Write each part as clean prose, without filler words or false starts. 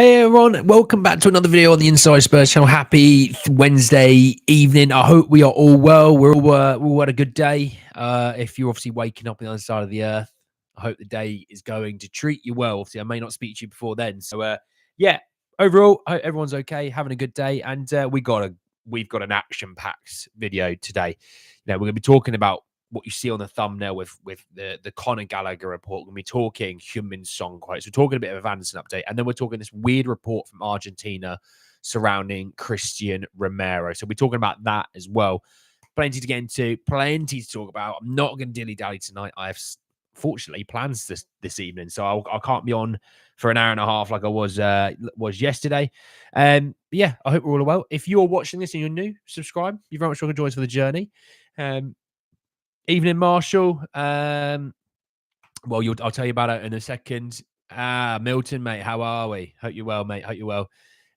Hey everyone, welcome back to another video on the Inside Spurs channel. Happy Wednesday evening. I hope we are all well. We're all had a good day. If you're obviously waking up on the other side of the earth, I hope the day is going to treat you well. Obviously, I may not speak to you before then. So yeah, overall, I hope everyone's okay, having a good day, and we've got an action-packed video today. We're going to be talking about what you see on the thumbnail with the Conor Gallagher report. We're going to be talking Heung-min song quotes. We're talking a bit of a Vanderson update. And then we're talking this weird report from Argentina surrounding Christian Romero. So we're talking about that as well. Plenty to get into, plenty to talk about. I'm not going to dilly-dally tonight. I have, fortunately, plans this evening. So I can't be on for an hour and a half like I was yesterday. Yeah, I hope we're all well. If you're watching this and you're new, subscribe. You're very much welcome to join us for the journey. Evening, Marshall. Well, I'll tell you about it in a second. Milton, mate, how are we? Hope you're well, mate. Hope you're well.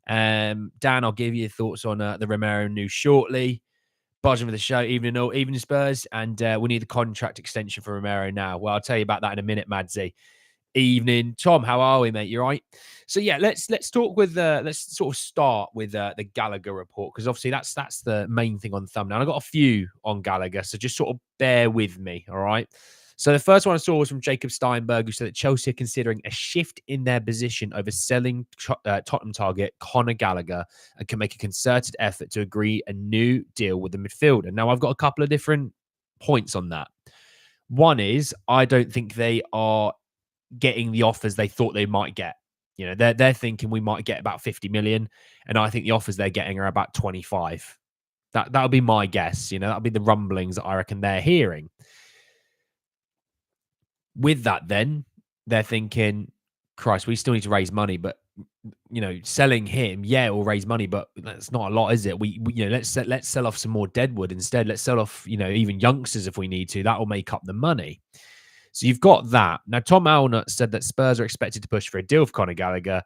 Dan, I'll give you your thoughts on the Romero news shortly. Buzzing for the show. Evening, Spurs, and we need the contract extension for Romero now. Well, I'll tell you about that in a minute, Madzi. Evening, Tom. How are we, mate? You all right? So yeah, let's talk with let's sort of start with the Gallagher report, because obviously that's the main thing on the thumbnail. I got a few on Gallagher, so just sort of bear with me, all right? So the first one I saw was from Jacob Steinberg, who said that Chelsea are considering a shift in their position over selling Tottenham target Conor Gallagher and can make a concerted effort to agree a new deal with the midfielder. Now, I've got a couple of different points on that. One is I don't think they are getting the offers they thought they might get. They're thinking we might get about 50 million, and I think the offers they're getting are about 25. That would be my guess. That'll be the rumblings that I reckon they're hearing. With that, then they're thinking, Christ, we still need to raise money, but selling him, yeah, will raise money, but that's not a lot, is it? We let's sell off some more deadwood instead. Let's sell off, even youngsters if we need to. That will make up the money. So you've got that. Now, Tom Alnut said that Spurs are expected to push for a deal for Conor Gallagher.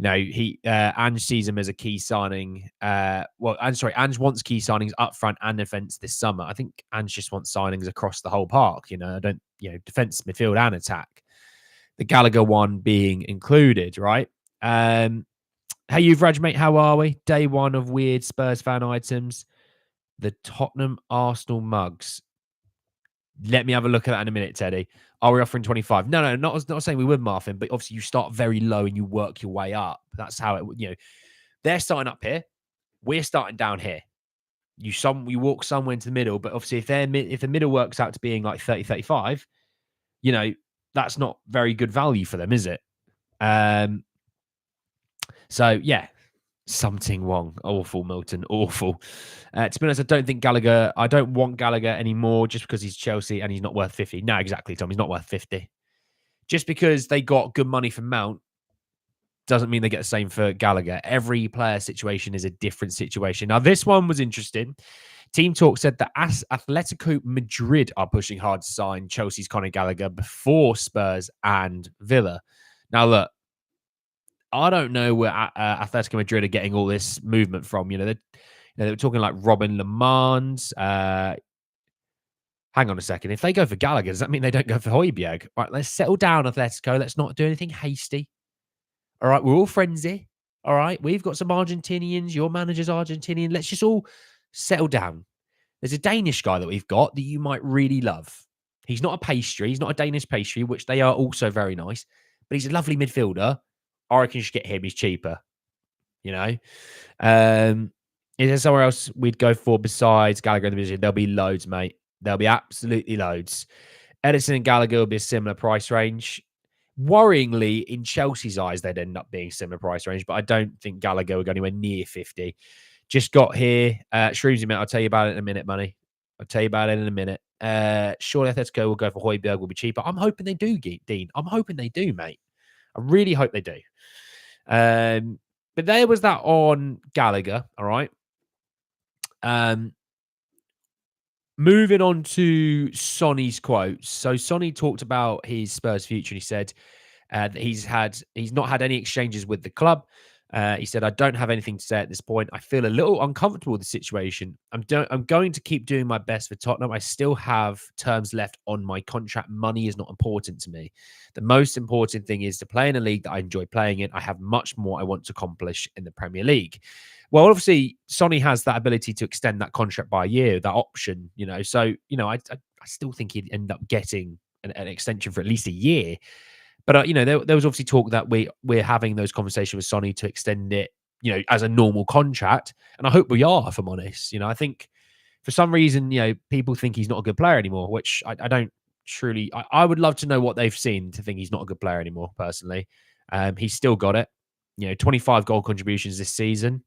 Ange sees him as a key signing. Ange wants key signings up front and defence this summer. I think Ange just wants signings across the whole park. Defence, midfield, and attack. The Gallagher one being included, right? Hey, you've Raj, mate. How are we? Day one of weird Spurs fan items. The Tottenham Arsenal mugs. Let me have a look at that in a minute, Teddy. Are we offering 25? No, not saying we would, Martin, but obviously you start very low and you work your way up. That's how it, they're starting up here. We're starting down here. You walk somewhere into the middle, but obviously if the middle works out to being like 30, 35, that's not very good value for them, is it? So yeah, something wrong. Awful, Milton. Awful. To be honest, I don't want Gallagher anymore just because he's Chelsea and he's not worth 50. No, exactly, Tom. He's not worth 50. Just because they got good money from Mount doesn't mean they get the same for Gallagher. Every player situation is a different situation. Now, this one was interesting. Team Talk said that Atletico Madrid are pushing hard to sign Chelsea's Conor Gallagher before Spurs and Villa. Now, look, I don't know where Atletico Madrid are getting all this movement from. They were talking like Robin Lemans. Hang on a second. If they go for Gallagher, does that mean they don't go for Højbjerg? Right, let's settle down, Atletico. Let's not do anything hasty. All right, we're all friends here. All right, we've got some Argentinians. Your manager's Argentinian. Let's just all settle down. There's a Danish guy that we've got that you might really love. He's not a pastry. He's not a Danish pastry, which they are also very nice. But he's a lovely midfielder. I reckon you should get him. He's cheaper. Is there somewhere else we'd go for besides Gallagher in the division? There'll be loads, mate. There'll be absolutely loads. Edison and Gallagher will be a similar price range. Worryingly, in Chelsea's eyes, they'd end up being similar price range, but I don't think Gallagher will go anywhere near 50. Just got here. Shrewsbury, mate, I'll tell you about it in a minute, money. I'll tell you about it in a minute. Surely Atletico will go for Højbjerg, will be cheaper. I'm hoping they do, Dean. I'm hoping they do, mate. I really hope they do. But there was that on Gallagher, all right? Moving on to Sonny's quotes. So Sonny talked about his Spurs future, and he said that he's not had any exchanges with the club. He said, "I don't have anything to say at this point. I feel a little uncomfortable with the situation. I'm going to keep doing my best for Tottenham. I still have terms left on my contract. Money is not important to me. The most important thing is to play in a league that I enjoy playing in. I have much more I want to accomplish in the Premier League." Well, obviously, Sonny has that ability to extend that contract by a year, that option, So, I still think he'd end up getting an extension for at least a year. But there was obviously talk that we're having those conversations with Sonny to extend it, as a normal contract, and I hope we are. If I'm honest, I think for some reason, people think he's not a good player anymore, which I don't truly. I would love to know what they've seen to think he's not a good player anymore. Personally, he's still got it. 25 goal contributions this season.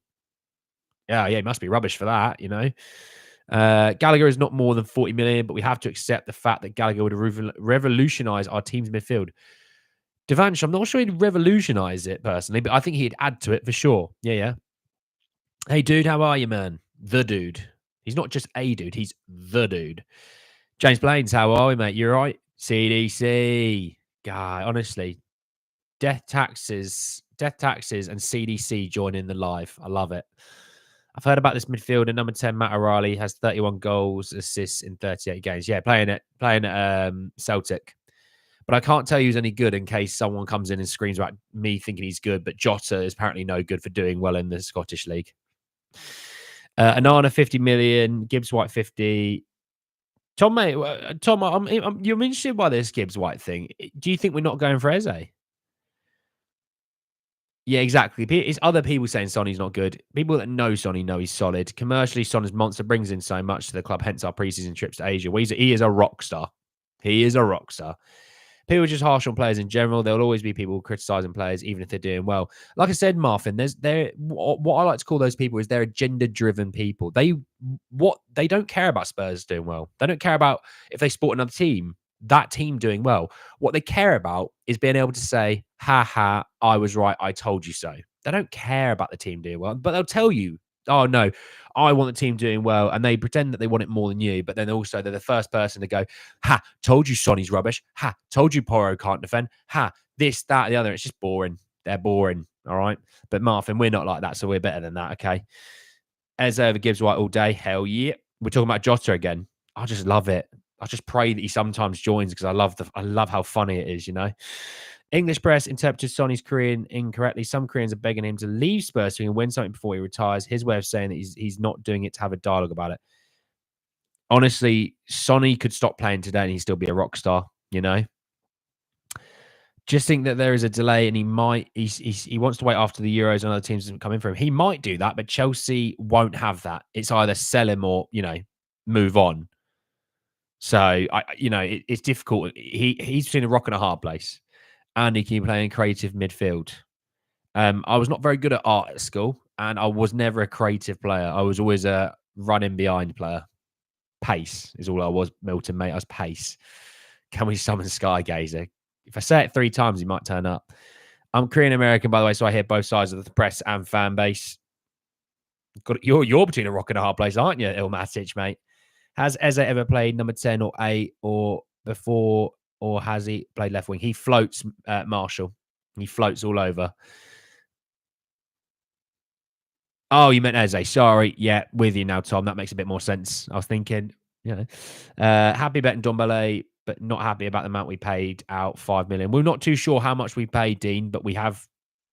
Yeah, he must be rubbish for that. Gallagher is not more than 40 million, but we have to accept the fact that Gallagher would revolutionize our team's midfield. Devansh, I'm not sure he'd revolutionize it personally, but I think he'd add to it for sure. Yeah, yeah. Hey, dude, how are you, man? The dude. He's not just a dude, he's the dude. James Blaines, how are we, mate? You all right? CDC. Guy, honestly, death taxes, and CDC joining the live. I love it. I've heard about this midfielder, number 10, Matt O'Reilly, has 31 goals, assists in 38 games. Yeah, playing at Celtic. But I can't tell you he's any good in case someone comes in and screams about me thinking he's good. But Jota is apparently no good for doing well in the Scottish League. Anana, 50 million. Gibbs White, 50. Tom, mate, Tom, you're interested by this Gibbs White thing. Do you think we're not going for Eze? Yeah, exactly. It's other people saying Sonny's not good. People that know Sonny know he's solid. Commercially, Sonny's monster, brings in so much to the club, hence our preseason trips to Asia. Well, he is a rock star. He is a rock star. People are just harsh on players in general. There'll always be people criticizing players, even if they're doing well. Like I said, Marvin, what I like to call those people is they're agenda-driven people. They don't care about Spurs doing well. They don't care about if they support another team, that team doing well. What they care about is being able to say, "Ha ha, I was right. I told you so." They don't care about the team doing well, but they'll tell you, "Oh no, I want the team doing well," and they pretend that they want it more than you. But then also they're the first person to go, "Ha, told you Sonny's rubbish. Ha, told you Porro can't defend. Ha, this, that, the other." It's just boring. They're boring. All right. But Marvin, we're not like that, so we're better than that. Okay. As over Gibbs White all day. Hell yeah. We're talking about Jota again. I just love it. I just pray that he sometimes joins because I love how funny it is. English press interpreted Sonny's career incorrectly. Some Koreans are begging him to leave Spurs so he can win something before he retires. His way of saying that he's not doing it to have a dialogue about it. Honestly, Sonny could stop playing today and he'd still be a rock star. Just think that there is a delay and he wants to wait after the Euros and other teams doesn't come in for him. He might do that, but Chelsea won't have that. It's either sell him or, move on. So it's difficult. He's between a rock and a hard place, and he can play in creative midfield. I was not very good at art at school, and I was never a creative player. I was always a running behind player. Pace is all I was, Milton, mate. I was pace. Can we summon Skygazer? If I say it 3 times, he might turn up. I'm Korean American, by the way, so I hear both sides of the press and fan base. You're between a rock and a hard place, aren't you, Ilmatic, mate? Has Eze ever played number 10 or 8 or before, or has he played left wing? He floats, Marshall. He floats all over. Oh, you meant Eze. Sorry. Yeah, with you now, Tom. That makes a bit more sense. I was thinking, happy betting Dombele, but not happy about the amount we paid out, 5 million. We're not too sure how much we paid, Dean, but we have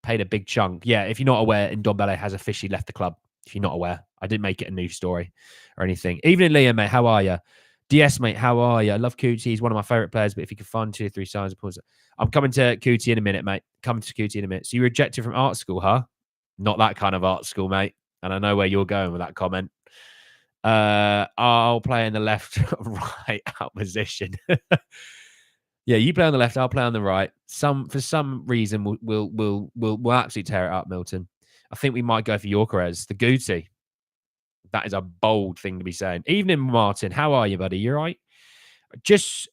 paid a big chunk. Yeah, if you're not aware, Ndombele has officially left the club. If you're not aware, I didn't make it a news story or anything. Evening, Liam, mate. How are you? DS, mate. How are you? I love Cootie. He's one of my favorite players, but if you could find 2 or 3 signs of pause. I'm coming to Cootie in a minute, mate. Coming to Cootie in a minute. So you rejected from art school, huh? Not that kind of art school, mate. And I know where you're going with that comment. I'll play in the left, right out position. Yeah, you play on the left, I'll play on the right. For some reason, we'll absolutely tear it up, Milton. I think we might go for Yorkeres, the Guti. That is a bold thing to be saying. Evening, Martin. How are you, buddy? You all right?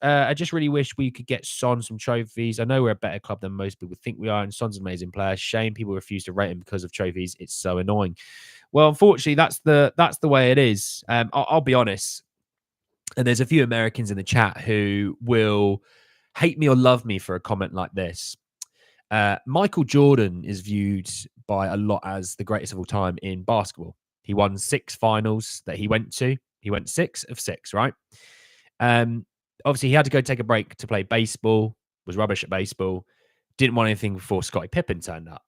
I just really wish we could get Son some trophies. I know we're a better club than most people think we are, and Son's an amazing player. Shame people refuse to rate him because of trophies. It's so annoying. Well, unfortunately, that's the way it is. I'll be honest, and there's a few Americans in the chat who will hate me or love me for a comment like this. Michael Jordan is viewed by a lot as the greatest of all time in basketball. He won 6 finals that he went to. He went 6 of 6, right? Obviously, he had to go take a break to play baseball, was rubbish at baseball, didn't want anything before Scottie Pippen turned up.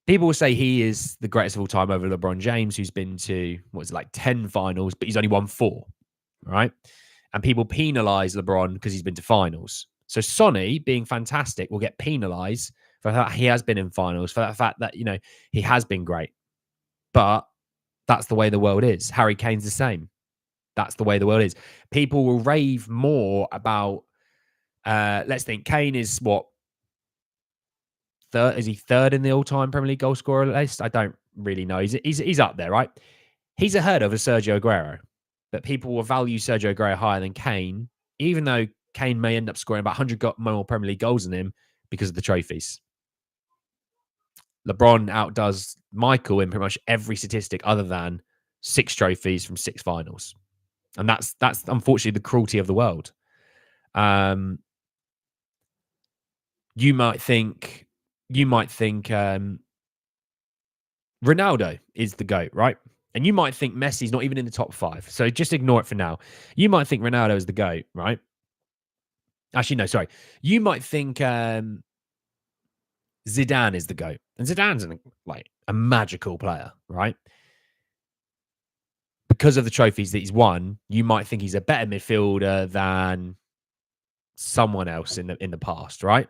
People will say he is the greatest of all time over LeBron James, who's been to, 10 finals, but he's only won 4, right? And people penalize LeBron because he's been to finals. So Sonny, being fantastic, will get penalized for that he has been in finals, for that fact that, he has been great. But that's the way the world is. Harry Kane's the same. That's the way the world is. People will rave more about, let's think, Kane is what? Third? Is he third in the all-time Premier League goal scorer list? I don't really know. He's up there, right? He's ahead of a Sergio Aguero. But people will value Sergio Aguero higher than Kane, even though Kane may end up scoring about 100 more Premier League goals than him because of the trophies. LeBron outdoes Michael in pretty much every statistic other than 6 trophies from 6 finals. And that's unfortunately the cruelty of the world. You might think Ronaldo is the GOAT, right? And you might think Messi's not even in the top 5. So just ignore it for now. You might think Ronaldo is the GOAT, right? Actually, no, sorry. You might think Zidane is the GOAT. And Zidane's a magical player, right? Because of the trophies that he's won, you might think he's a better midfielder than someone else in the past, right?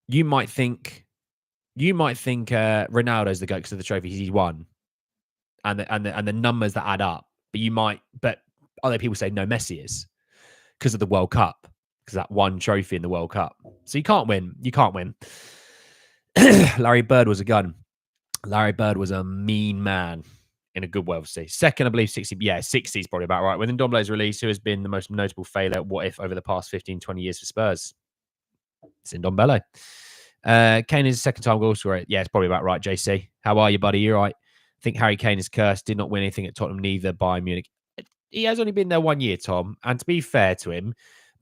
You might think Ronaldo's the GOAT because of the trophies he's won and the numbers that add up. But other people say no, Messi is because of the World Cup, because that one trophy in the World Cup. So you can't win. You can't win. Larry Bird was a gun. Larry Bird was a mean man in a good way, obviously. Second, I believe 60. Yeah, 60 is probably about right. When Ndombele's release, who has been the most notable failure, what if, over the past 15, 20 years for Spurs? It's Ndombele. Kane is second time goal scorer. Yeah, it's probably about right, JC. How are you, buddy? You're right. I think Harry Kane is cursed. Did not win anything at Tottenham, neither Bayern Munich. He has only been there 1 year, Tom. And to be fair to him,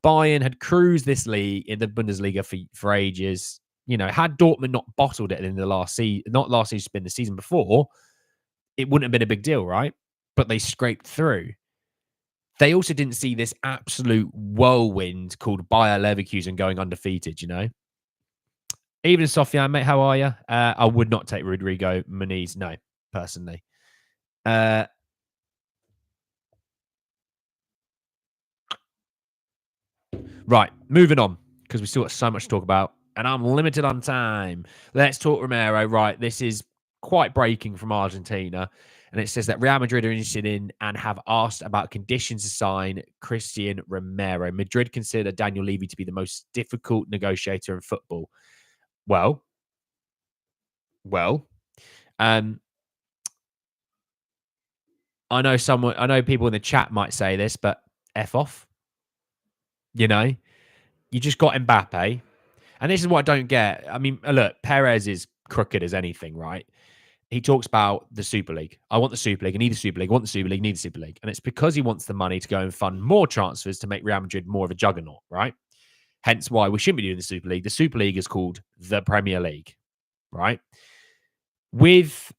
Bayern had cruised this league in the Bundesliga for ages. Had Dortmund not bottled it in the last season, not last season, been the season before, it wouldn't have been a big deal, right? But they scraped through. They also didn't see this absolute whirlwind called Bayer Leverkusen going undefeated, Even Sofian, mate, how are you? I would not take Rodrigo Muniz, no, personally. Right, moving on, because we still got so much to talk about, and I'm limited on time. Let's talk Romero. Right, this is quite breaking from Argentina, and it says that Real Madrid are interested in and have asked about conditions to sign Christian Romero. Madrid consider Daniel Levy to be the most difficult negotiator in football. Well, I know people in the chat might say this, but F off. You just got Mbappe. And this is what I don't get. I mean, look, Perez is crooked as anything, right? He talks about the Super League. I want the Super League. I need the Super League. I want the Super League. I need the Super League. And it's because he wants the money to go and fund more transfers to make Real Madrid more of a juggernaut, right? Hence why we shouldn't be doing the Super League. The Super League is called the Premier League, right? With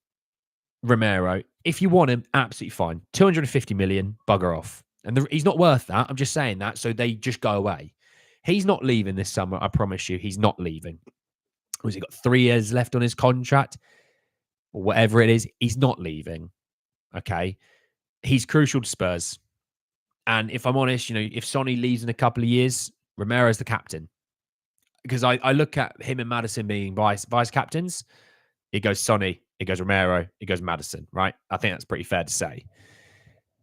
Romero, if you want him, absolutely fine. 250 million, bugger off. And he's not worth that. I'm just saying that. So they just go away. He's not leaving this summer. I promise you, he's not leaving. Has he got 3 years left on his contract? Or whatever it is, he's not leaving. Okay. He's crucial to Spurs. And if I'm honest, if Sonny leaves in a couple of years, Romero's the captain. Because I look at him and Madison being vice captains. It goes Sonny, it goes Romero, it goes Madison, right? I think that's pretty fair to say.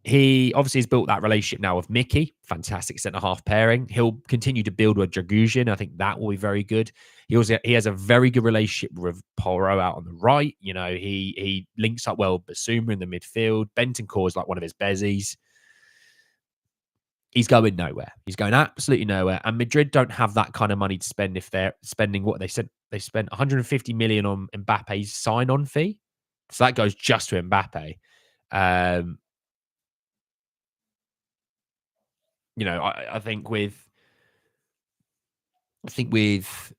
He obviously has built that relationship now with Mickey, fantastic centre-half pairing. He'll continue to build with Dragushin. I think that will be very good. He has a very good relationship with Porro out on the right. He links up well with Basuma in the midfield. Bentancur is like one of his bezies. He's going nowhere. He's going absolutely nowhere. And Madrid don't have that kind of money to spend if they're spending what they said. They spent 150 million on Mbappe's sign-on fee. So that goes just to Mbappe. I think with I think with,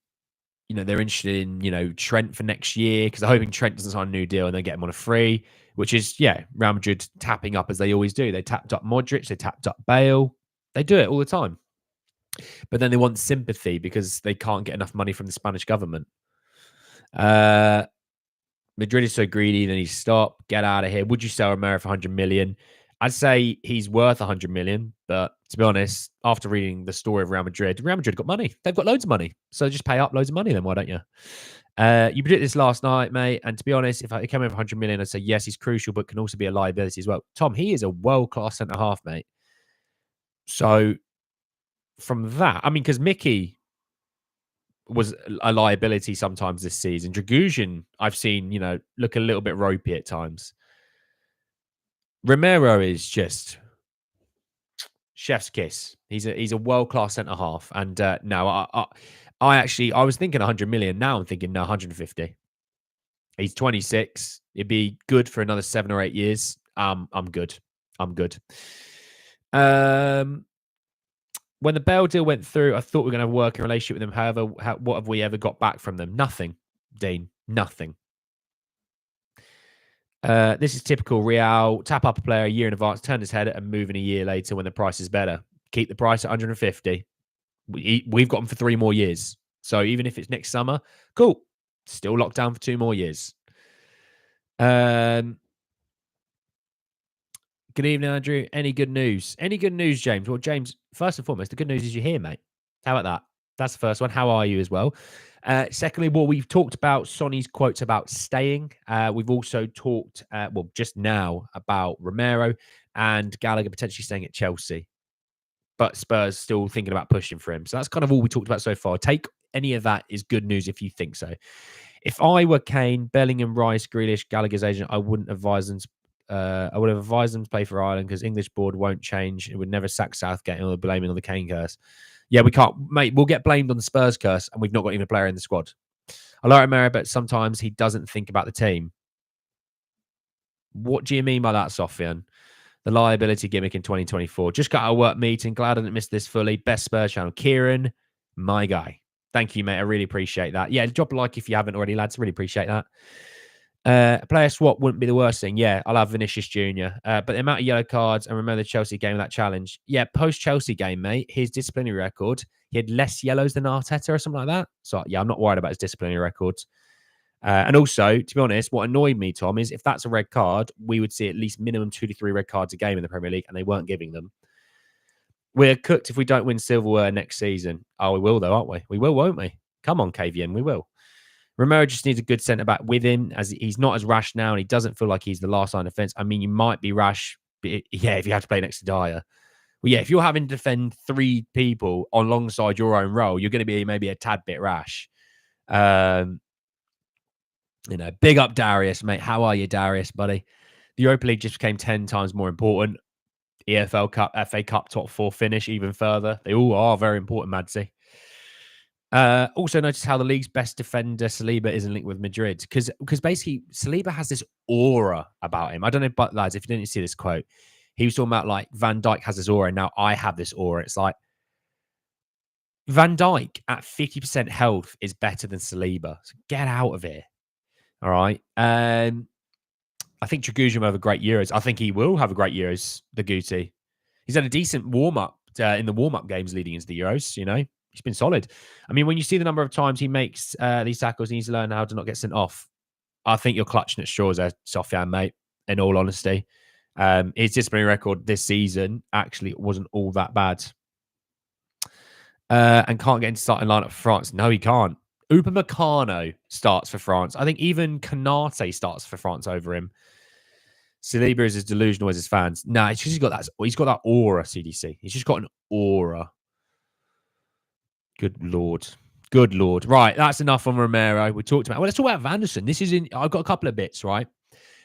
they're interested in, Trent for next year because they're hoping Trent doesn't sign a new deal and they get him on a free, which is, Real Madrid tapping up as they always do. They tapped up Modric, they tapped up Bale. They do it all the time. But then they want sympathy because they can't get enough money from the Spanish government. Madrid is so greedy, they need to stop, get out of here. Would you sell Romero for 100 million? I'd say he's worth 100 million, but to be honest, after reading the story of Real Madrid got money. They've got loads of money. So just pay up loads of money then, why don't you? You predicted this last night, mate, and to be honest, if I came in for 100 million, I'd say yes, he's crucial, but can also be a liability as well. Tom, he is a world-class centre-half, mate. So from that, because Mickey was a liability sometimes this season. Dragusin, I've seen, look a little bit ropey at times. Romero is just chef's kiss. He's a world-class centre-half. And no, I was thinking 100 million. Now I'm thinking, no, 150. He's 26. It'd be good for another 7 or 8 years. I'm good. I'm good. When the Bale deal went through, I thought we were going to have a working relationship with them. However, what have we ever got back from them? Nothing, Dean. Nothing. This is typical Real. Tap up a player a year in advance, turn his head and move in a year later when the price is better. Keep the price at 150. We've got them for 3 more years. So even if it's next summer, cool. Still locked down for 2 more years. Good evening, Andrew. Any good news? Any good news, James? Well, James, first and foremost, the good news is you're here, mate. How about that? That's the first one. How are you as well? Secondly, we've talked about Sonny's quotes about staying. We've also talked, just now about Romero and Gallagher potentially staying at Chelsea. But Spurs still thinking about pushing for him. So that's kind of all we talked about so far. Take any of that is good news if you think so. If I were Kane, Bellingham, Rice, Grealish, Gallagher's agent, I wouldn't advise them. I would have advised them to play for Ireland because English board won't change. It would never sack Southgate and they're blaming on the Kane curse. Yeah, we can't, mate. We'll get blamed on the Spurs curse and we've not got even a player in the squad. I like Romero, but sometimes he doesn't think about the team. What do you mean by that, Sofian? The liability gimmick in 2024. Just got our work meeting. Glad I didn't miss this fully. Best Spurs channel. Kieran, my guy. Thank you, mate. I really appreciate that. Yeah, drop a like if you haven't already, lads. Really appreciate that. A player swap wouldn't be the worst thing. Yeah, I'll have Vinicius Jr. But the amount of yellow cards, and remember the Chelsea game, that challenge. Yeah, post-Chelsea game, mate, his disciplinary record, he had less yellows than Arteta or something like that. So, yeah, I'm not worried about his disciplinary records. And also, to be honest, what annoyed me, Tom, is if that's a red card, we would see at least minimum 2 to 3 red cards a game in the Premier League, and they weren't giving them. We're cooked if we don't win silverware next season. Oh, we will, though, aren't we? We will, won't we? Come on, KVN, we will. Romero just needs a good centre-back with him, as he's not as rash now, and he doesn't feel like he's the last line of defence. I mean, you might be rash, but if you have to play next to Dyer. Well, yeah, if you're having to defend 3 people alongside your own role, you're going to be maybe a tad bit rash. Big up Darius, mate. How are you, Darius, buddy? The Europa League just became 10 times more important. EFL Cup, FA Cup, top 4 finish even further. They all are very important, Madsy. Also notice how the league's best defender, Saliba, isn't linked with Madrid. Because basically, Saliba has this aura about him. I don't know, but lads, if you didn't see this quote, he was talking about like Van Dijk has this aura, and now I have this aura. It's like Van Dijk at 50% health is better than Saliba. So get out of here. All right. I think Dragusin will have a great Euros. I think he will have a great Euros, the Guti. He's had a decent warm-up in the warm-up games leading into the Euros, He's been solid. I mean, when you see the number of times he makes these tackles, he needs to learn how to not get sent off. I think you're clutching at straws there, Sofian, mate, in all honesty. His disciplinary record this season actually wasn't all that bad. And can't get into starting lineup for France. No, he can't. Upamecano starts for France. I think even Konate starts for France over him. Saliba is as delusional as his fans. No, it's just he's got that aura, CDC. He's just got an aura. Good Lord. Good Lord. Right, that's enough on Romero. We talked about... Well, let's talk about Vanderson. I've got a couple of bits, right?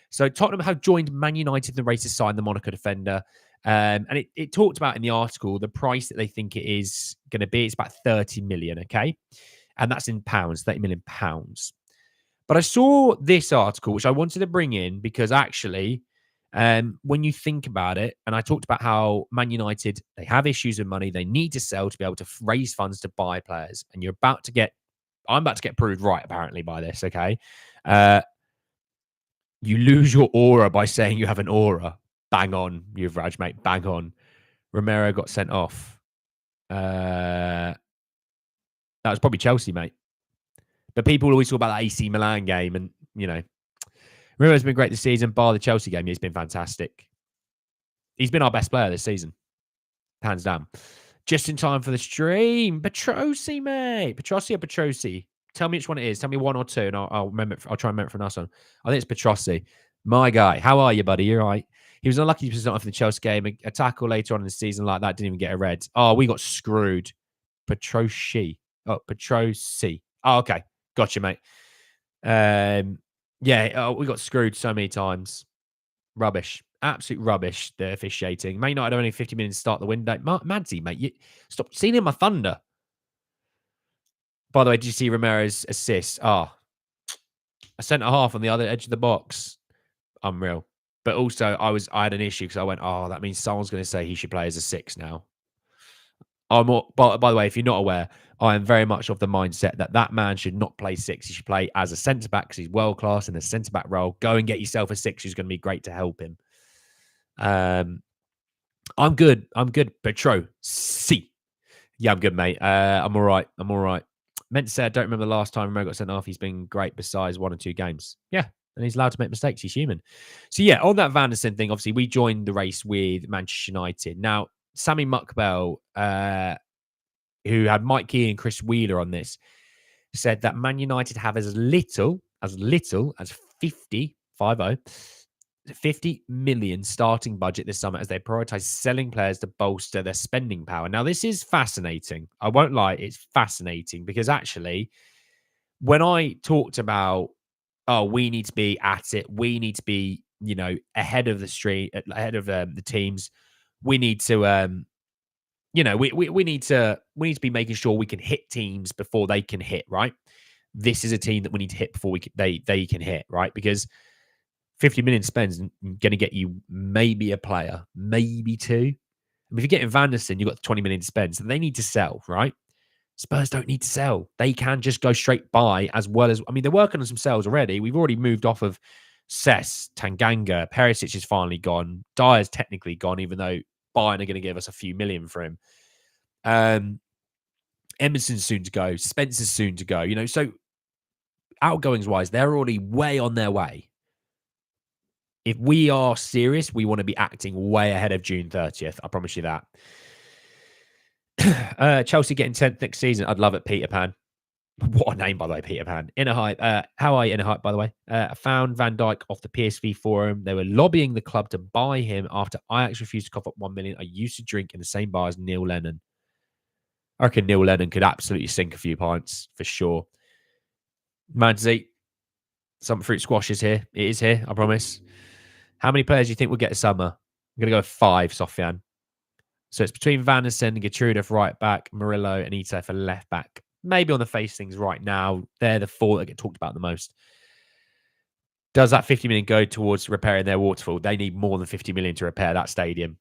So Tottenham have joined Man United in the race to sign the Monaco defender. And it talked about in the article the price that they think it is going to be. It's about 30 million, okay? And that's in pounds, 30 million pounds. But I saw this article, which I wanted to bring in because actually When you think about it, and I talked about how Man United, they have issues with money. They need to sell to be able to raise funds to buy players. And I'm about to get proved right, apparently, by this, okay? Uh, you lose your aura by saying you have an aura. Bang on, Yuvraj, mate. Bang on. Romero got sent off. That was probably Chelsea, mate. But people always talk about that AC Milan game, and Romero's been great this season. Bar the Chelsea game, he's been fantastic. He's been our best player this season, hands down. Just in time for the stream, Petrosi, mate. Petrosi or Petrosi? Tell me which one it is. Tell me one or two, and I'll remember. I'll try and remember from us on. I think it's Petrosi. My guy, how are you, buddy? You're right. He was unlucky to be sent off in the Chelsea game. A tackle later on in the season like that didn't even get a red. Oh, we got screwed. Petrosi. Oh, Petrosi. Oh, okay. Gotcha, mate. We got screwed so many times. Rubbish. Absolute rubbish, the officiating. May not have only 50 minutes to start the window. Madsy, mate, stop stealing my thunder. By the way, did you see Romero's assist? A centre half on the other edge of the box. Unreal. But also, I had an issue because I went, that means someone's going to say he should play as a 6 now. By the way, if you're not aware, I am very much of the mindset that man should not play 6. He should play as a centre back because he's world class in the centre back role. Go and get yourself a 6 who's going to be great to help him. I'm good. Petro. C. Yeah, I'm good, mate. I'm all right. Meant to say I don't remember the last time Romero got sent off. He's been great besides 1 or 2 games. Yeah, and he's allowed to make mistakes. He's human. So yeah, on that Vanderson thing, obviously we joined the race with Manchester United. Now, Sammy Muckbell, who had Mike Keane and Chris Wheeler on this, said that Man United have as little as 50 million starting budget this summer as they prioritize selling players to bolster their spending power. Now, this is fascinating. I won't lie, it's fascinating because actually, when I talked about, we need to be at it, we need to be, ahead of the street, ahead of the teams, we need to, we need to be making sure we can hit teams before they can hit, right? This is a team that we need to hit before they can hit, right? Because 50 million spends going to get you maybe a player, maybe 2. And if you're getting Vanderson, you've got 20 million to spend. So they need to sell, right? Spurs don't need to sell. They can just go straight buy as well as, they're working on some sales already. We've already moved off of Cess, Tanganga. Perisic is finally gone. Dyer's technically gone, even though Bayern are going to give us a few million for him. Emerson's soon to go. Spencer's soon to go. So outgoings-wise, they're already way on their way. If we are serious, we want to be acting way ahead of June 30th. I promise you that. Chelsea getting 10th next season. I'd love it, Peter Pan. What a name, by the way, Peter Pan. Inner Hype. How are you, Inner Hype, by the way? I found Van Dijk off the PSV forum. They were lobbying the club to buy him after Ajax refused to cough up 1 million. I used to drink in the same bar as Neil Lennon. I reckon Neil Lennon could absolutely sink a few pints, for sure. Madsy, some fruit squash is here. It is here, I promise. How many players do you think we'll get this summer? I'm going to go 5, Sofian. So it's between Vanderson and Gertruda for right back, Murillo and Ito for left back. Maybe on the face things right now, they're the 4 that get talked about the most. Does that 50 million go towards repairing their waterfall? They need more than 50 million to repair that stadium.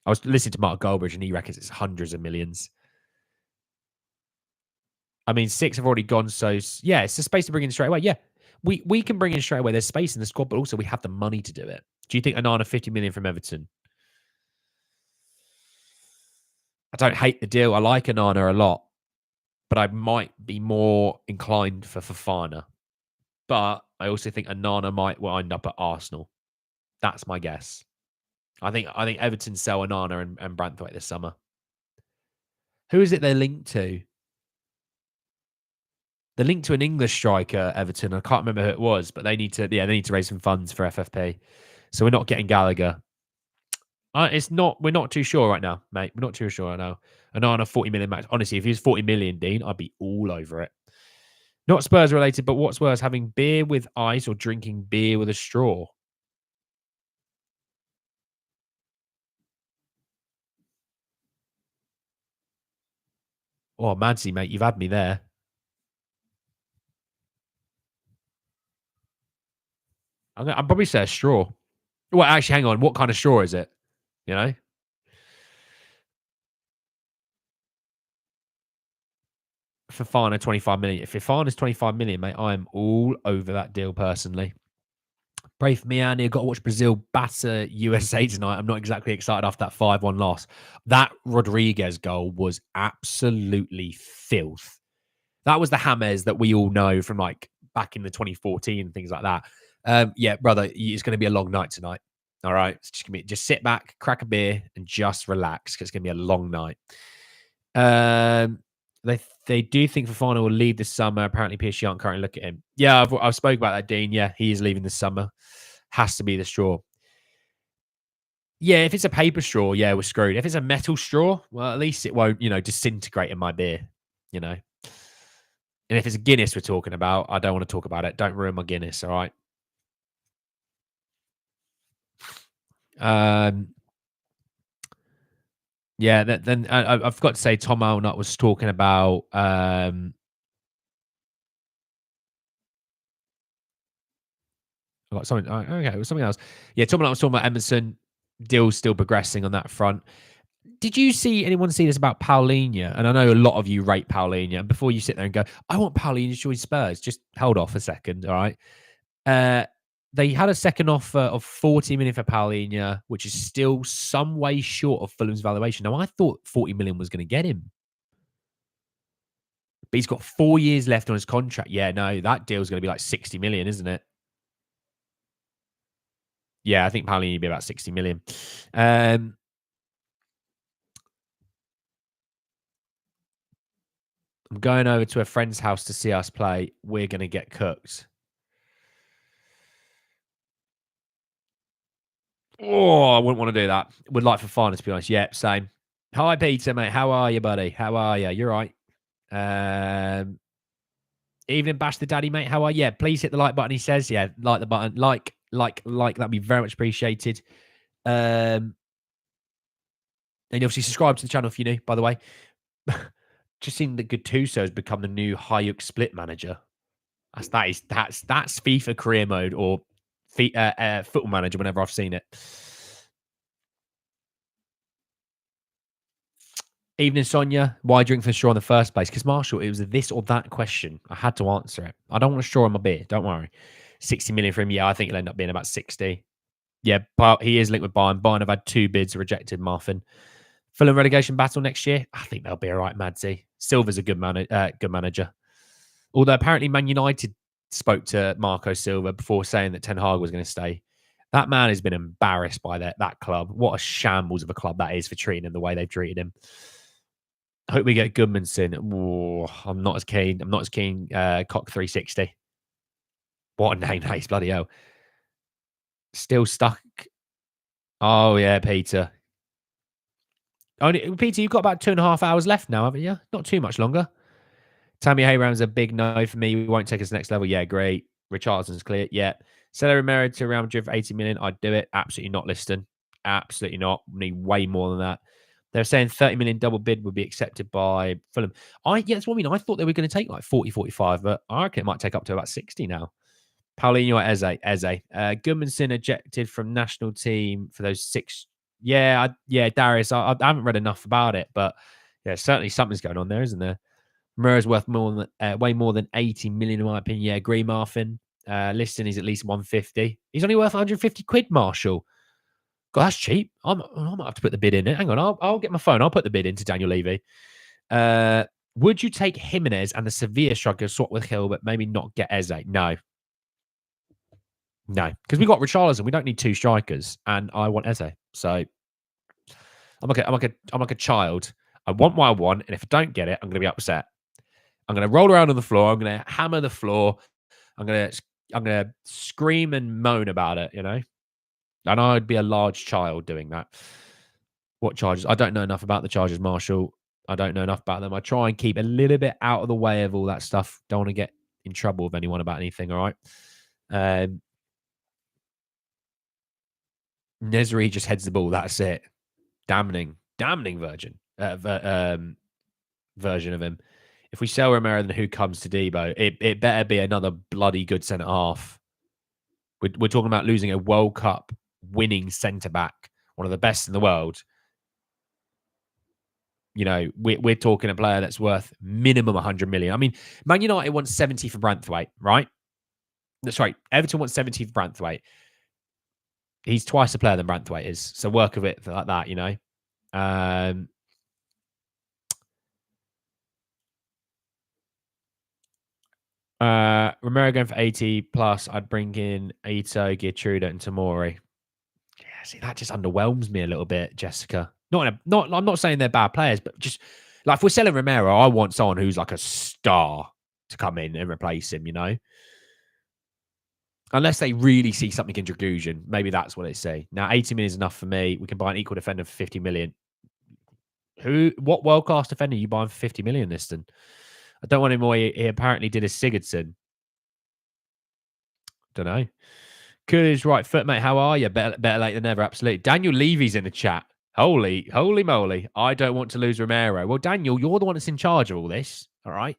I was listening to Mark Goldbridge and he reckons it's hundreds of millions. 6 have already gone. So yeah, it's the space to bring in straight away. Yeah. We can bring in straight away. There's space in the squad, but also we have the money to do it. Do you think Onana 50 million from Everton? I don't hate the deal. I like Onana a lot, but I might be more inclined for Fofana. But I also think Onana might wind up at Arsenal. That's my guess. I think Everton sell Onana and Branthwaite this summer. Who is it they're linked to? They're linked to an English striker, Everton. I can't remember who it was, but they need to raise some funds for FFP. So we're not getting Gallagher. We're not too sure right now, mate. We're not too sure right now. Onana 40 million max. Honestly, if he was 40 million, Dean, I'd be all over it. Not Spurs related, but what's worse, having beer with ice or drinking beer with a straw? Oh, Madsy, mate, you've had me there. I'd probably say a straw. Well, actually, hang on. What kind of straw is it? You know, Fofana 25 million. If Fofana's 25 million, mate, I am all over that deal personally. Pray for me, Andy. I've got to watch Brazil batter USA tonight. I'm not exactly excited after that 5-1 loss. That Rodriguez goal was absolutely filth. That was the James that we all know from like back in the 2014 and things like that. Yeah, brother, it's going to be a long night tonight. All right, it's just gonna be just sit back, crack a beer, and just relax because it's going to be a long night. Um, they do think Fofana will leave this summer. Apparently, PSG aren't currently looking at him. Yeah, I've spoke about that, Dean. Yeah, he is leaving this summer. Has to be the straw. Yeah, if it's a paper straw, yeah, we're screwed. If it's a metal straw, well, at least it won't, disintegrate in my beer, you know. And if it's a Guinness we're talking about, I don't want to talk about it. Don't ruin my Guinness, all right? Um, yeah, then I've got to say, Tom Alnut was talking about I got something. Okay, it was something else. Yeah, Tom Alnut was talking about Emerson. Deal's still progressing on that front. Did you see anyone see this about Paulinho? And I know a lot of you rate Paulinho. And before you sit there and go, I want Paulinho to join Spurs, just hold off a second, all right? Uh, they had a second offer of 40 million for Paulinho, which is still some way short of Fulham's valuation. Now, I thought 40 million was going to get him, but he's got 4 years left on his contract. Yeah, no, that deal's going to be like 60 million, isn't it? Yeah, I think Paulinho would be about 60 million. Um, I'm going over to a friend's house to see us play. We're going to get cooked. Oh, I wouldn't want to do that. Would like for fun, to be honest. Yeah, same. Hi, Peter, mate. How are you, buddy? How are you? You're right. Um, Evening, Bash the Daddy, mate. How are you? Yeah, please hit the like button. He says, yeah, like the button. Like. That'd be very much appreciated. And obviously subscribe to the channel if you're new, by the way. Just seen that Gattuso has become the new Hayuk split manager. That's FIFA career mode or football manager whenever I've seen it. Evening, Sonia. Why drink for straw in the first place? Because Marshall, it was a this or that question. I had to answer it. I don't want a straw in my beer. Don't worry. 60 million for him. Yeah, I think it'll end up being about 60. Yeah, but he is linked with Bayern. Bayern have had 2 bids rejected, Marfin. Fulham relegation battle next year. I think they'll be all right, Madsy. Silva's a good manager. Although apparently Man United spoke to Marco Silva before saying that Ten Hag was going to stay. That man has been embarrassed by that club. What a shambles of a club that is for treating him the way they've treated him. I hope we get Goodmanson. Ooh, I'm not as keen. I'm not as keen. Cock 360. What a name that is, bloody hell. Still stuck. Oh yeah, Peter. Only Peter, you've got about 2.5 hours left now, haven't you? Not too much longer. Tammy Hayram's a big no for me. We won't take us to the next level. Yeah, great. Richardson's clear. Yeah. Seller Romero to Real Madrid for 80 million. I'd do it. Absolutely not listing. Absolutely not. We need way more than that. They're saying 30 million double bid would be accepted by Fulham. Yeah, that's what I mean. I thought they were going to take like 40, 45, but I reckon it might take up to about 60 now. Paulinho at Eze. Goodmanson ejected from national team for those 6. Yeah, Darius. I haven't read enough about it, but yeah, certainly something's going on there, isn't there? Murray's worth way more than 80 million, in my opinion. Yeah, agree, Marfin. Listing is at least 150. He's only worth 150 quid, Marshall. God, that's cheap. I might have to put the bid in it. Hang on, I'll get my phone. I'll put the bid into Daniel Levy. Would you take Jimenez and the Sevilla striker swap with Hill, but maybe not get Eze? No. No, because we got Richarlison. We don't need 2 strikers, and I want Eze. So I'm like a child. I want what I want, and if I don't get it, I'm going to be upset. I'm going to roll around on the floor. I'm going to hammer the floor. I'm going to scream and moan about it, And I'd be a large child doing that. What charges? I don't know enough about the charges, Marshall. I don't know enough about them. I try and keep a little bit out of the way of all that stuff. Don't want to get in trouble with anyone about anything, all right? Nesri just heads the ball. That's it. Damning version of him. If we sell Romero, then who comes to Debo? It better be another bloody good centre half. We're talking about losing a World Cup winning centre back, one of the best in the world, we're talking a player that's worth minimum 100 million. I mean, Man United wants 70 for Branthwaite, right? That's right. Everton wants 70 for Branthwaite. He's twice the player than Branthwaite is. So work of it like that, Romero going for 80 plus. I'd bring in Ito, Gertruda, and Tamori. Yeah, see, that just underwhelms me a little bit, Jessica. I'm not saying they're bad players, but just like if we're selling Romero, I want someone who's like a star to come in and replace him. Unless they really see something in Dragusin, maybe that's what they say. Now, 80 million is enough for me. We can buy an equal defender for 50 million. What world class defender are you buying for 50 million, Liston? I don't want him away. He apparently did a Sigurdsson. Don't know. Coolidge, right foot, mate. How are you? Better late than never. Absolutely. Daniel Levy's in the chat. Holy moly. I don't want to lose Romero. Well, Daniel, you're the one that's in charge of all this. All right.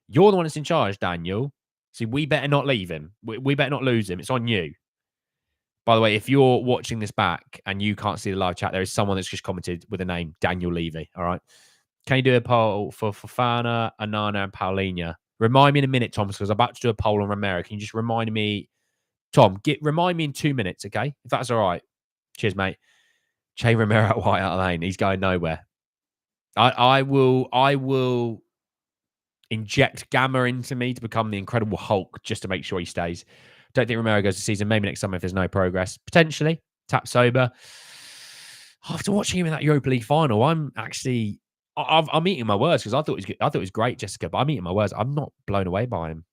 You're the one that's in charge, Daniel. See, we better not leave him. We better not lose him. It's on you. By the way, if you're watching this back and you can't see the live chat, there is someone that's just commented with the name Daniel Levy. All right. Can you do a poll for Fofana, Anana, and Paulinho? Remind me in a minute, Tom, because I'm about to do a poll on Romero. Can you just remind me, Tom? Remind me in 2 minutes, okay? If that's all right. Cheers, mate. Che Romero at White Hart Lane. He's going nowhere. I will inject Gamma into me to become the Incredible Hulk just to make sure he stays. Don't think Romero goes to season. Maybe next summer if there's no progress. Potentially. Tap sober. After watching him in that Europa League final, I'm eating my words because I thought it was great, Jessica, but I'm eating my words. I'm not blown away by him.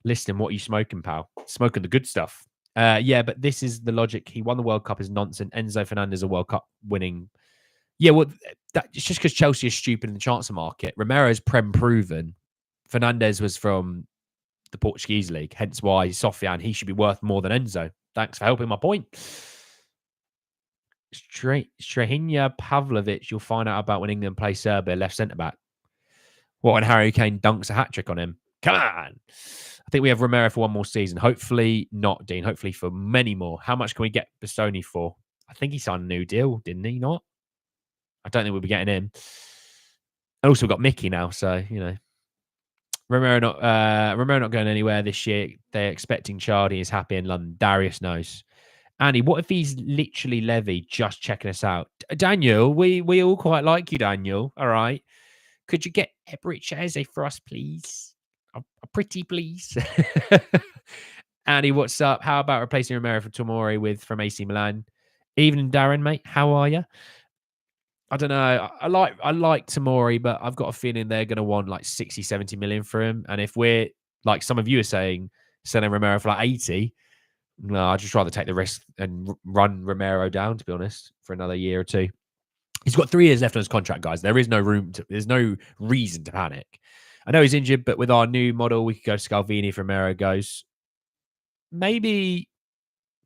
Listen, what are you smoking, pal? Smoking the good stuff. Yeah, but this is the logic. He won the World Cup is nonsense. Enzo Fernandez a World Cup winning. Yeah, well, it's just because Chelsea is stupid in the transfer market. Romero's prem proven. Fernandez was from the Portuguese league, hence why Sofian, he should be worth more than Enzo. Thanks for helping my point. Strahinja Pavlovic, you'll find out about when England play Serbia left centre back. What when Harry Kane dunks a hat trick on him? Come on. I think we have Romero for one more season. Hopefully not, Dean. Hopefully for many more. How much can we get Bastoni for? I think he signed a new deal, didn't he? Not? I don't think we'll be getting him. And also we've got Mickey now, so Romero not going anywhere this year. They're expecting Chardy is happy in London. Darius knows. Andy, what if he's literally Levy just checking us out? Daniel, we all quite like you, Daniel. All right. Could you get Eberit Eze for us, please? A pretty please. Andy, what's up? How about replacing Romero for Tomori from AC Milan? Evening, Darren, mate. How are you? I don't know. I like Tomori, but I've got a feeling they're going to want like 60, 70 million for him. And if we're, like some of you are saying, selling Romero for like 80, no, I'd just rather take the risk and run Romero down, to be honest, for another year or two. He's got 3 years left on his contract, guys. There's no reason to panic. I know he's injured, but with our new model, we could go Scalvini if Romero goes. Maybe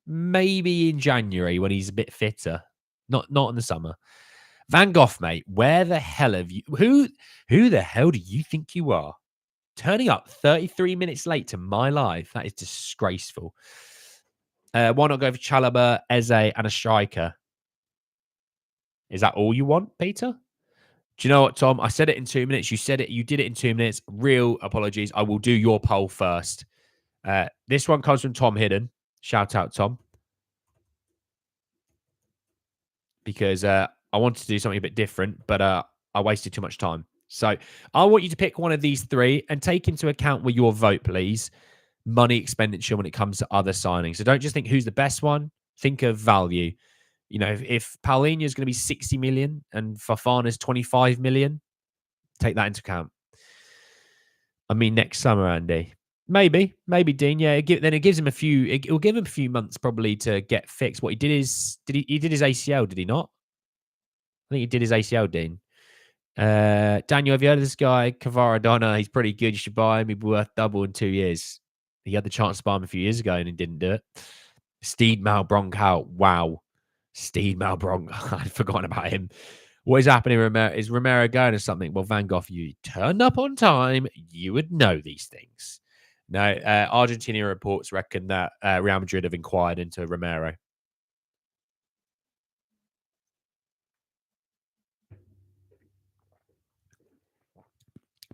in January when he's a bit fitter. Not in the summer. Van Gogh, mate, where the hell have you... Who the hell do you think you are? Turning up 33 minutes late to my live. That is disgraceful. Why not go for Chalobah, Eze, and a striker? Is that all you want, Peter? Do you know what, Tom? I said it in 2 minutes. You said it. You did it in 2 minutes. Real apologies. I will do your poll first. This one comes from Tom Hidden. Shout out, Tom. Because I wanted to do something a bit different, but I wasted too much time. So I want you to pick one of these 3 and take into account with your vote, please, money expenditure when it comes to other signings. So don't just think who's the best one. Think of value. If Paulinho is going to be 60 million and Fofana is 25 million, take that into account. I mean, next summer, Andy. Maybe, Dean. Yeah, then it gives him it'll give him a few months probably to get fixed. What he did is, he did his ACL, did he not? I think he did his ACL, Dean. Daniel, have you heard of this guy, Kvaradona? He's pretty good. You should buy him. He'd be worth double in 2 years. He had the chance to buy him a few years ago and he didn't do it. Steed Malbronk. Wow. Steed Malbronk. I'd forgotten about him. What is happening, Romero? Is Romero going or something? Well, Van Gogh, you turned up on time. You would know these things. No, Argentina reports reckon that Real Madrid have inquired into Romero.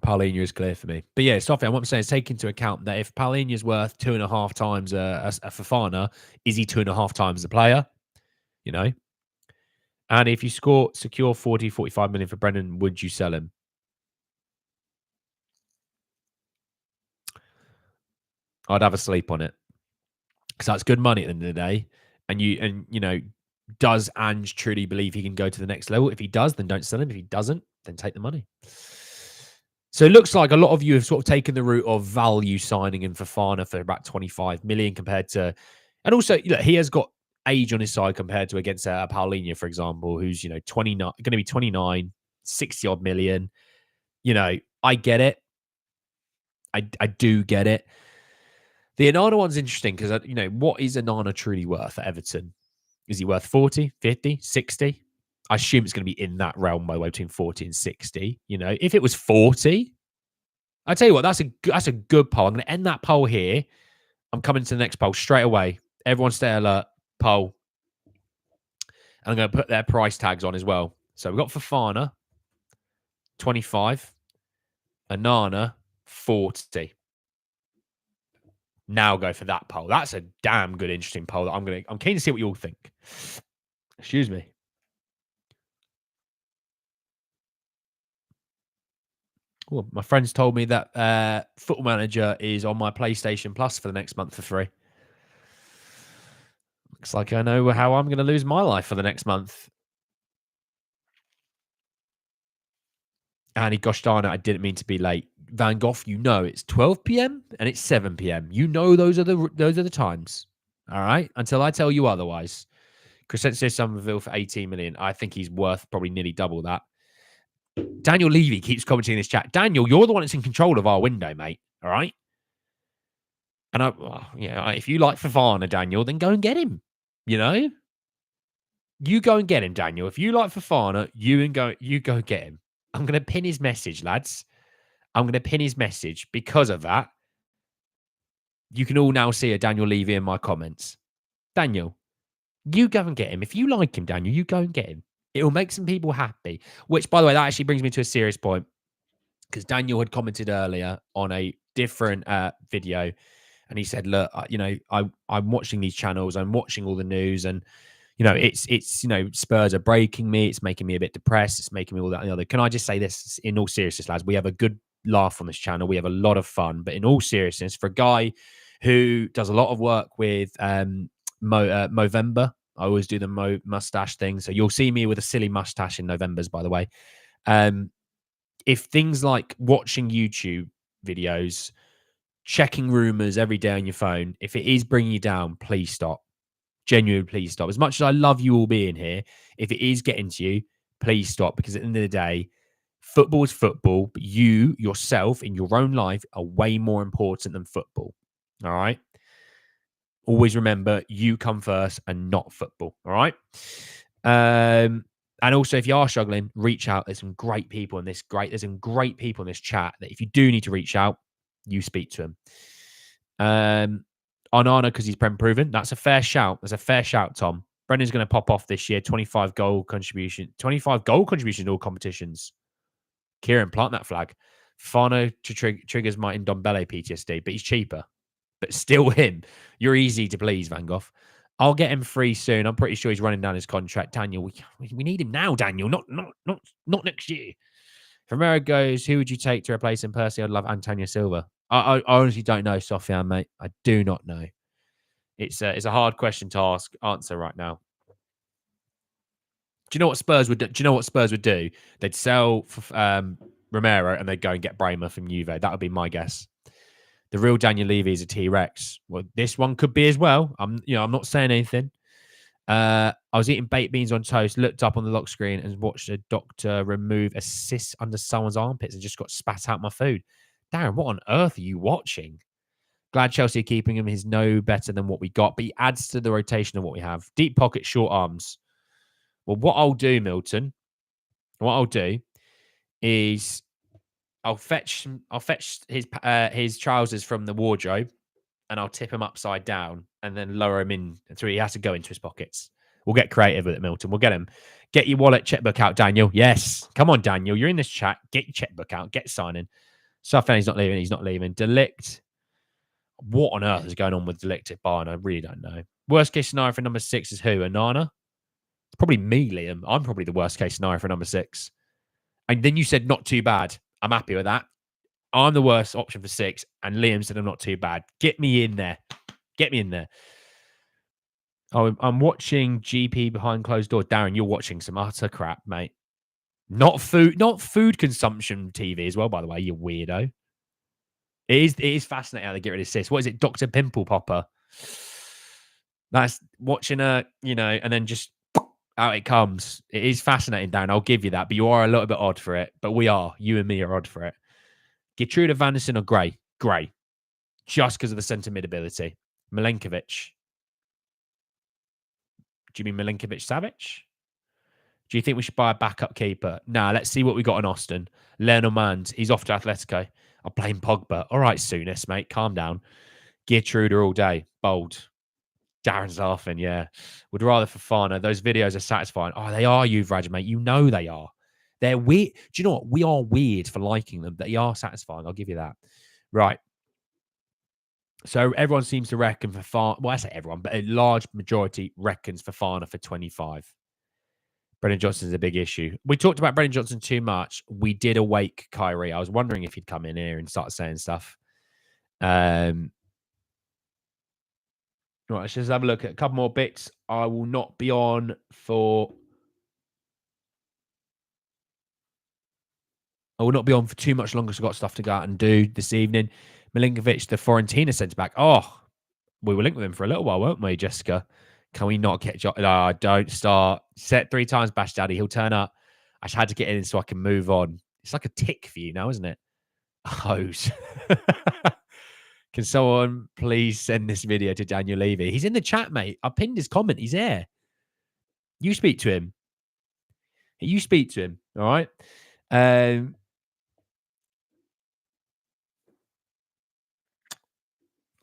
Paulinho is clear for me. But yeah, Sofian, what I'm saying is take into account that if Paulinho is worth 2.5 times a Fofana, is he 2.5 times the player? You know? And if you secure 40, 45 million for Brendan, would you sell him? I'd have a sleep on it. Because that's good money at the end of the day. And does Ange truly believe he can go to the next level? If he does, then don't sell him. If he doesn't, then take the money. So it looks like a lot of you have sort of taken the route of value signing in Fofana for about 25 million compared to, and also he has got age on his side compared to against Paulinho, for example, who's 29, going to be 29, 60 odd million. I get it. I do get it. The Onana one's interesting because what is Onana truly worth at Everton? Is he worth 40, 50, 60? I assume it's going to be in that realm, by the way, between 40 and 60. If it was 40, I tell you what, that's a good poll. I'm going to end that poll here. I'm coming to the next poll straight away. Everyone stay alert. Poll. And I'm going to put their price tags on as well. So we've got Fofana, 25. Onana, 40. Now go for that poll. That's a damn good, interesting poll. I'm keen to see what you all think. Excuse me. Well, my friends told me that Football Manager is on my PlayStation Plus for the next month for free. Looks like I know how I'm going to lose my life for the next month. Annie, gosh darn it, I didn't mean to be late. Van Gogh, it's 12 p.m. and it's 7 p.m. Those are the times. All right, until I tell you otherwise. Crescencio Somerville for 18 million. I think he's worth probably nearly double that. Daniel Levy keeps commenting in this chat. Daniel, you're the one that's in control of our window, mate. All right. And if you like Fofana, Daniel, then go and get him. You go and get him, Daniel. If you like Fofana, you go get him. I'm going to pin his message, lads. I'm going to pin his message. Because of that, you can all now see a Daniel Levy in my comments. Daniel, you go and get him. If you like him, Daniel, you go and get him. It will make some people happy. Which, by the way, that actually brings me to a serious point. Because Daniel had commented earlier on a different video. And he said, look, I'm watching these channels. I'm watching all the news. And, it's Spurs are breaking me. It's making me a bit depressed. It's making me all that and the other. Can I just say this in all seriousness, lads? We have a good laugh on this channel. We have a lot of fun. But in all seriousness, for a guy who does a lot of work with Movember, I always do the mustache thing. So you'll see me with a silly mustache in November's, by the way. If things like watching YouTube videos, checking rumors every day on your phone, if it is bringing you down, please stop. Genuinely, please stop. As much as I love you all being here, if it is getting to you, please stop. Because at the end of the day, football is football, but you, yourself, in your own life are way more important than football. All right? Always remember, you come first and not football. All right? And also, if you are struggling, reach out. There's some great people in this. There's some great people in this chat that if you do need to reach out, you speak to him. Onana, because he's Prem proven. That's a fair shout. That's a fair shout, Tom. Brendan's going to pop off this year. 25 goal contribution in all competitions. Kieran, plant that flag. Fano triggers my Ndombele PTSD, but he's cheaper. But still him. You're easy to please, Van Gogh. I'll get him free soon. I'm pretty sure he's running down his contract. Daniel, we need him now, Daniel. Not next year. If Romero goes, who would you take to replace him? Personally, I'd love Antonio Silva. I honestly don't know, Sofian, mate. I do not know. It's a hard question to answer right now. Do you know what Spurs would do? They'd sell Romero and they'd go and get Bremer from Juve. That would be my guess. The real Daniel Levy is a T-Rex. Well, this one could be as well. I'm not saying anything. I was eating baked beans on toast, looked up on the lock screen and watched a doctor remove a cyst under someone's armpits and just got spat out my food. Darren, what on earth are you watching? Glad Chelsea are keeping him. He's no better than what we got, but he adds to the rotation of what we have. Deep pocket, short arms. Well, what I'll do, Milton, is I'll fetch his trousers from the wardrobe and I'll tip him upside down and then lower him in until he has to go into his pockets. We'll get creative with it, Milton. We'll get him. Get your wallet checkbook out, Daniel. Yes. Come on, Daniel. You're in this chat. Get your checkbook out. Get signing. Southampton, he's not leaving. He's not leaving. Delict. What on earth is going on with Delict at Bayern? I really don't know. Worst case scenario for number 6 is who? Anana? It's probably me, Liam. I'm probably the worst case scenario for number 6. And then you said not too bad. I'm happy with that. I'm the worst option for 6. And Liam said I'm not too bad. Get me in there. Get me in there. Oh, I'm watching GP behind closed doors. Darren, you're watching some utter crap, mate. Not food consumption TV as well, by the way, you weirdo. It is fascinating how they get rid of cis. What is it, Dr. Pimple Popper? That's watching and then just out it comes. It is fascinating, Darren. I'll give you that. But you are a little bit odd for it. But we are. You and me are odd for it. Gertrude Vanderson or Gray? Gray. Just because of the centre mid ability. Milenkovic. Do you mean Milinkovic-Savic? Do you think we should buy a backup keeper? Nah, let's see what we got in Austin. Lenormand, he's off to Atletico. I'll blame Pogba. All right, Souness, mate, calm down. Gertrude all day. Bold. Darren's laughing, yeah. Would rather Fofana. Those videos are satisfying. Oh, they are, Yuvraj, mate. You know they are. They're weird. Do you know what? We are weird for liking them. They are satisfying. I'll give you that. Right. So everyone seems to reckon Fofana. Well, I say everyone, but a large majority reckons Fofana for 25. Brennan Johnson's a big issue. We talked about Brennan Johnson too much. We did awake Kyrie. I was wondering if he'd come in here and start saying stuff. Right, let's just have a look at a couple more bits. I will not be on for too much longer, so I've got stuff to go out and do this evening. Milinkovic, the Fiorentina centre-back. Oh, we were linked with him for a little while, weren't we, Jessica? Can we not get... don't start. Set 3 times, Bash Daddy. He'll turn up. I just had to get in so I can move on. It's like a tick for you now, isn't it? Hose. Can someone please send this video to Daniel Levy? He's in the chat, mate. I pinned his comment. He's there. You speak to him. All right? I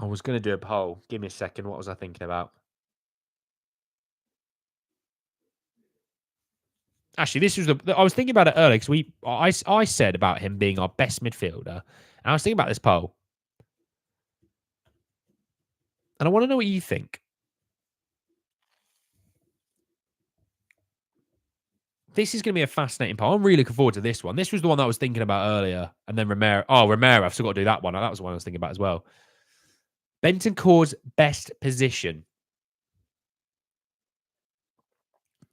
was going to do a poll. Give me a second. What was I thinking about? Actually, this was I was thinking about it earlier because I said about him being our best midfielder. And I was thinking about this poll. And I want to know what you think. This is going to be a fascinating poll. I'm really looking forward to this one. This was the one that I was thinking about earlier. And then Romero. Oh, Romero. I've still got to do that one. That was the one I was thinking about as well. Bentancur's best position.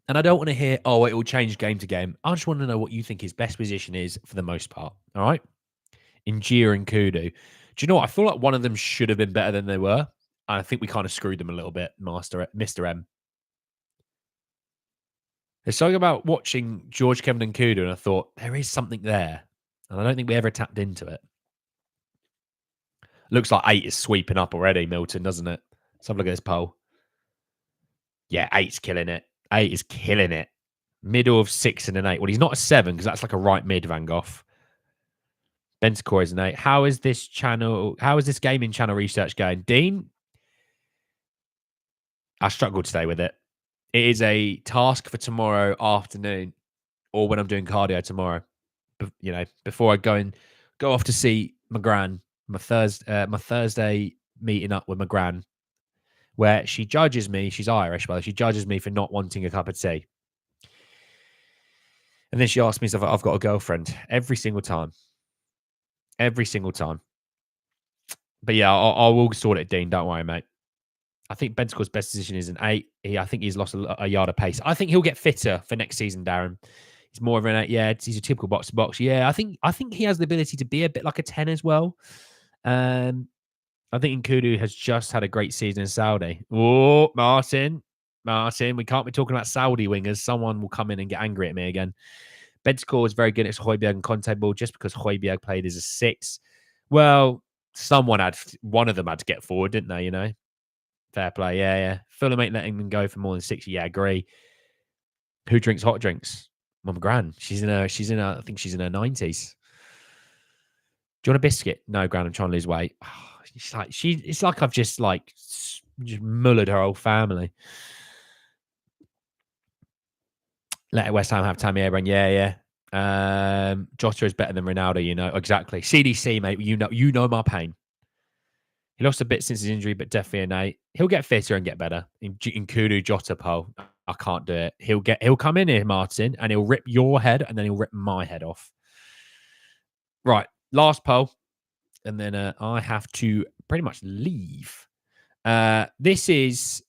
And I don't want to hear, it will change game to game. I just want to know what you think his best position is for the most part. All right? Injia and Kudu. Do you know what? I feel like one of them should have been better than they were. And I think we kind of screwed them a little bit, Mr. M. There's something about watching George, Kevin, and Kudu, and I thought, there is something there. And I don't think we ever tapped into it. Looks like 8 is sweeping up already, Milton, doesn't it? Let's have a look at this poll. Yeah, 8's killing it. 8 is killing it. Middle of 6 and an 8. Well, he's not a 7 because that's like a right mid, Van Gogh. Bentancur is an 8. How is this gaming channel research going? Dean? I struggled today with it. It is a task for tomorrow afternoon or when I'm doing cardio tomorrow. Before I go off to see my gran, my Thursday meeting up with my gran, where she judges me. She's Irish, by the way. She judges me for not wanting a cup of tea. And then she asks me if I've got a girlfriend every single time. Every single time. But yeah, I will sort it, Dean. Don't worry, mate. I think Bentancur's best position is an 8. I think he's lost a yard of pace. I think he'll get fitter for next season, Darren. He's more of an 8. Yeah, he's a typical box-to-box. Yeah, I think he has the ability to be a bit like a 10 as well. I think Nkudu has just had a great season in Saudi. Oh, Martin, we can't be talking about Saudi wingers. Someone will come in and get angry at me again. Bentancur is very good at Højbjerg and Conte ball just because Højbjerg played as a 6. Well, one of them had to get forward, didn't they, Fair play, yeah. Fulham ain't letting them go for more than 60. Yeah, agree. Who drinks hot drinks? Mum Gran. I think she's in her 90s. Do you want a biscuit? No, Gran, I'm trying to lose weight. It's like I've just mullered her whole family. Let West Ham have Tammy Abraham. Yeah. Jota is better than Ronaldo, you know. Exactly. CDC, mate. You know my pain. He lost a bit since his injury, but definitely innate. He'll get fitter and get better. In Kudu Jota Pole, I can't do it. He'll come in here, Martin, and he'll rip your head, and then he'll rip my head off. Right, last poll, and then I have to pretty much leave. This is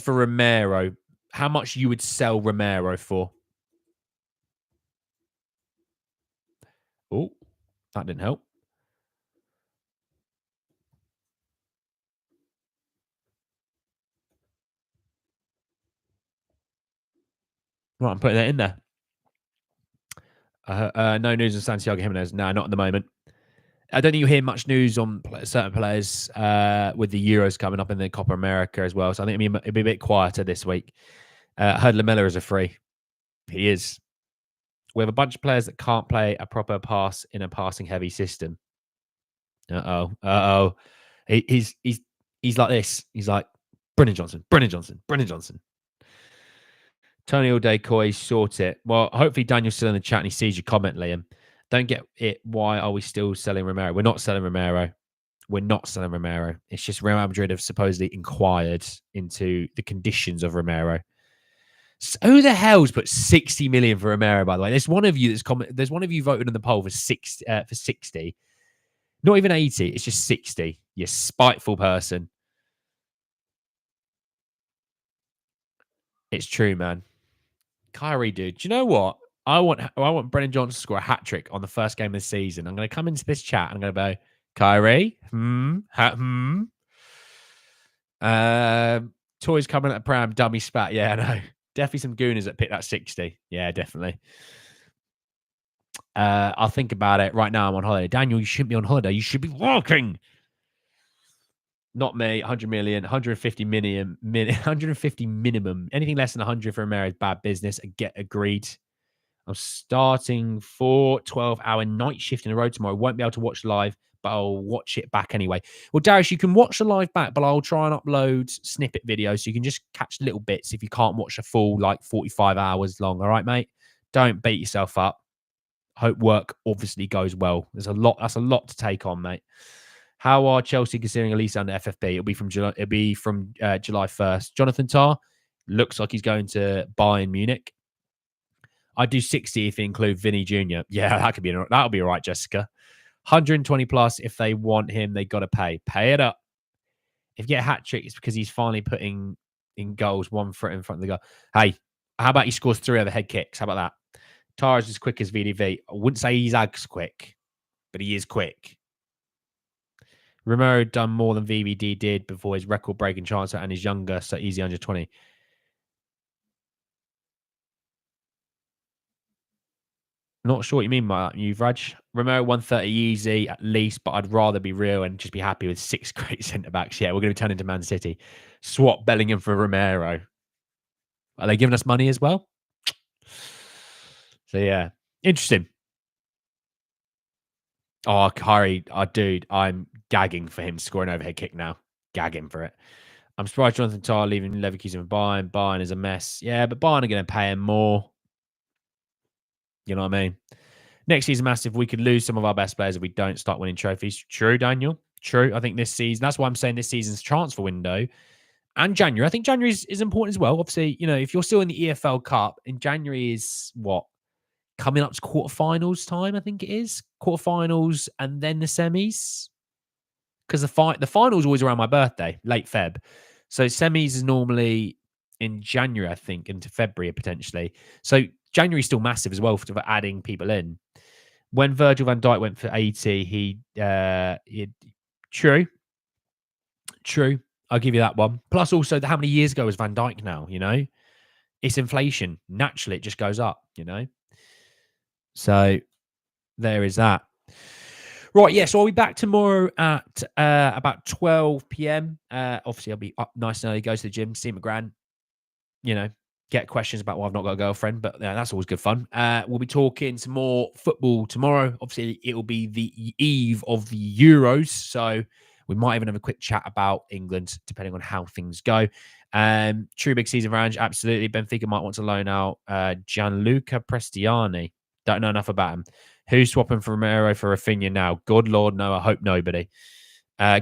for Romero. How much you would sell Romero for? Oh, that didn't help. Right, I'm putting that in there. No news on Santiago Jimenez. No, not at the moment. I don't think you'll hear much news on certain players with the Euros coming up in the Copa America as well. So I think it'll be a bit quieter this week. Heard Lamella is a free. He is. We have a bunch of players that can't play a proper pass in a passing heavy system. He's like this. He's like Brennan Johnson. Tony all day, Coy, sort it. Well, hopefully Daniel's still in the chat and he sees your comment, Liam. Don't get it. Why are we still selling Romero? We're not selling Romero. It's just Real Madrid have supposedly inquired into the conditions of Romero. So who the hell's put 60 million for Romero, by the way? There's one of you there's one of you voted in the poll for 60. Not even 80, it's just 60. You spiteful person. It's true, man. Kyrie, dude. Do you know what? I want Brennan Johnson to score a hat trick on the first game of the season. I'm going to come into this chat and I'm going to go, Kyrie, toys coming at the pram, dummy spat. Yeah, I know. Definitely some gooners that picked that 60. Yeah, definitely. I'll think about it. Right now, I'm on holiday. Daniel, you shouldn't be on holiday. You should be working. Not me. 100 million, 150 million, 150 minimum. Anything less than 100 for Romero is bad business. Get agreed. I'm starting 12-hour night shift in a row tomorrow. Won't be able to watch live, but I'll watch it back anyway. Well, Darius, you can watch the live back, but I'll try and upload snippet videos so you can just catch little bits if you can't watch a full, 45 hours long. All right, mate? Don't beat yourself up. Hope work obviously goes well. That's a lot to take on, mate. How are Chelsea considering Elise under FFP? It'll be from July 1st. Jonathan Tah looks like he's going to Bayern Munich. I'd do 60 if they include Vinny Jr. Yeah, that'll be all right, Jessica. 120 plus if they want him, they got to pay. Pay it up. If you get a hat trick, it's because he's finally putting in goals, one foot in front of the goal. Hey, how about he scores 3 other head kicks? How about that? Tara's as quick as VDV. I wouldn't say he's as quick, but he is quick. Romero done more than VVD did before his record-breaking transfer and is younger, so easy under 20. Not sure what you mean by that, you Raj. Romero 130 easy at least, but I'd rather be real and just be happy with 6 great centre backs. Yeah, we're going to turn into Man City. Swap Bellingham for Romero. Are they giving us money as well? So yeah, interesting. Oh, Kyrie, dude, I'm gagging for him to score an overhead kick now. Gagging for it. I'm surprised Jonathan Tah leaving Leverkusen for Bayern. Bayern is a mess. Yeah, but Bayern are going to pay him more. You know what I mean? Next season, massive. We could lose some of our best players if we don't start winning trophies. True, Daniel. True. I think this season, that's why I'm saying this season's transfer window and January. I think January is important as well. Obviously, if you're still in the EFL Cup, in January is what? Coming up to quarterfinals time, I think it is. Quarterfinals and then the semis. Because the final is always around my birthday, late Feb. So semis is normally in January, I think, into February potentially. So January is still massive as well for adding people in. When Virgil van Dijk went for 80, he true. I'll give you that one. Plus also how many years ago was Van Dijk now, It's inflation. Naturally, it just goes up, So there is that. Right, yeah, so I'll be back tomorrow at about 12 p.m. Obviously, I'll be up nice and early, go to the gym, see my gran, get questions about why I've not got a girlfriend, but that's always good fun. We'll be talking some more football tomorrow. Obviously, it will be the eve of the Euros, so we might even have a quick chat about England, depending on how things go. True big season for Ange, absolutely. Benfica might want to loan out Gianluca Prestiani. Don't know enough about him. Who's swapping for Romero for Rafinha now? Good Lord, no. I hope nobody.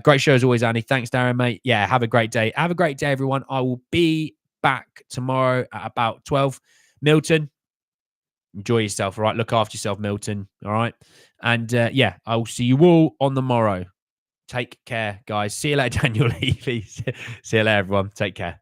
Great show as always, Andy. Thanks, Darren, mate. Yeah, have a great day. Have a great day, everyone. I will be back tomorrow at about 12. Milton, enjoy yourself, all right? Look after yourself, Milton, all right? And yeah, I will see you all on the morrow. Take care, guys. See you later, Daniel Levy. See you later, everyone. Take care.